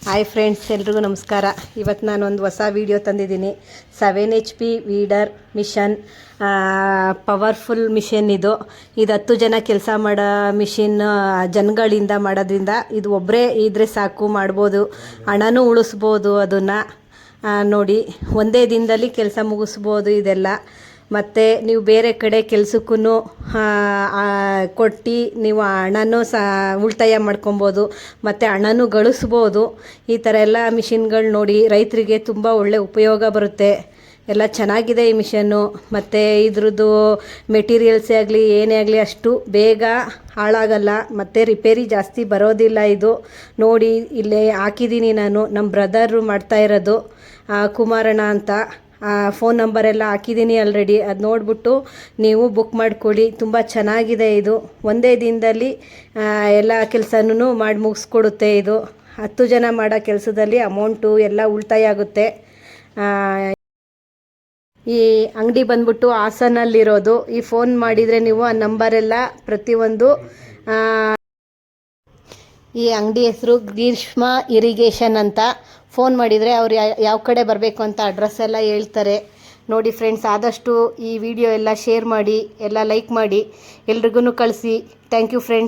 Hi friends, ಎಲ್ರಿಗೂ ನಮಸ್ಕಾರ. ಇವತ್ತು ನಾನು ಒಂದು ಹೊಸ ವಿಡಿಯೋ ತಂದಿದ್ದೀನಿ. 7 HP weeder machine, powerful machine. ಇದು 10 ಜನ ಕೆಲಸ ಮಾಡೋ ಮಿಷಿನ್. ಜನಗಳಿಂದ ಮಾಡೋದ್ರಿಂದ ಇದು ಒಬ್ಬರೇ ಇದ್ದರೆ ಸಾಕು, ಮಾಡ್ಬೋದು, ಹಣನೂ ಉಳಿಸ್ಬೋದು. ಅದನ್ನು ನೋಡಿ, ಒಂದೇ ದಿನದಲ್ಲಿ ಕೆಲಸ ಮುಗಿಸ್ಬೋದು ಇದೆಲ್ಲ. ಮತ್ತು ನೀವು ಬೇರೆ ಕಡೆ ಕೆಲಸಕ್ಕೂ ಕೊಟ್ಟು ನೀವು ಹಣನೂ ಉಳಿತಾಯ ಮಾಡ್ಕೊಬೋದು, ಮತ್ತು ಹಣನೂ ಗಳಿಸ್ಬೋದು. ಈ ಥರ ಎಲ್ಲ ಮಿಷಿನ್ಗಳು ನೋಡಿ, ರೈತರಿಗೆ ತುಂಬ ಒಳ್ಳೆ ಉಪಯೋಗ ಬರುತ್ತೆ. ಎಲ್ಲ ಚೆನ್ನಾಗಿದೆ ಈ ಮಿಷನ್ನು. ಮತ್ತು ಇದ್ರದ್ದು ಮೆಟೀರಿಯಲ್ಸೇ ಆಗಲಿ ಏನೇ ಆಗಲಿ ಅಷ್ಟು ಬೇಗ ಹಾಳಾಗಲ್ಲ, ಮತ್ತು ರಿಪೇರಿ ಜಾಸ್ತಿ ಬರೋದಿಲ್ಲ. ಇದು ನೋಡಿ, ಇಲ್ಲೇ ಹಾಕಿದ್ದೀನಿ ನಾನು. ನಮ್ಮ ಬ್ರದರು ಮಾಡ್ತಾಯಿರೋದು, ಕುಮಾರಣ್ಣ ಅಂತ. ಫೋನ್ ನಂಬರೆಲ್ಲ ಹಾಕಿದ್ದೀನಿ ಆಲ್ರೆಡಿ. ಅದು ನೋಡಿಬಿಟ್ಟು ನೀವು ಬುಕ್ ಮಾಡ್ಕೊಳ್ಳಿ. ತುಂಬ ಚೆನ್ನಾಗಿದೆ ಇದು. ಒಂದೇ ದಿನದಲ್ಲಿ ಎಲ್ಲ ಕೆಲಸನೂ ಮಾಡಿ ಮುಗಿಸ್ಕೊಡುತ್ತೆ ಇದು. 10 ಜನ ಮಾಡೋ ಕೆಲಸದಲ್ಲಿ ಅಮೌಂಟು ಎಲ್ಲ ಉಳಿತಾಯ ಆಗುತ್ತೆ. ಈ ಅಂಗಡಿ ಬಂದ್ಬಿಟ್ಟು ಹಾಸನಲ್ಲಿರೋದು. ಈ ಫೋನ್ ಮಾಡಿದರೆ ನೀವು ಆ ನಂಬರೆಲ್ಲ ಪ್ರತಿಯೊಂದು. ಈ ಅಂಗಡಿ ಹೆಸರು ಗ್ರೀಷ್ಮ ಇರಿಗೇಷನ್ ಅಂತ. ಫೋನ್ ಮಾಡಿದರೆ ಅವ್ರು ಯಾವ ಕಡೆ ಬರಬೇಕು ಅಂತ ಅಡ್ರೆಸ್ ಎಲ್ಲ ಹೇಳ್ತಾರೆ. ನೋಡಿ ಫ್ರೆಂಡ್ಸ್, ಆದಷ್ಟು ಈ ವಿಡಿಯೋ ಎಲ್ಲ ಶೇರ್ ಮಾಡಿ, ಎಲ್ಲ ಲೈಕ್ ಮಾಡಿ, ಎಲ್ರಿಗೂ ಕಳಿಸಿ. Thank you friends.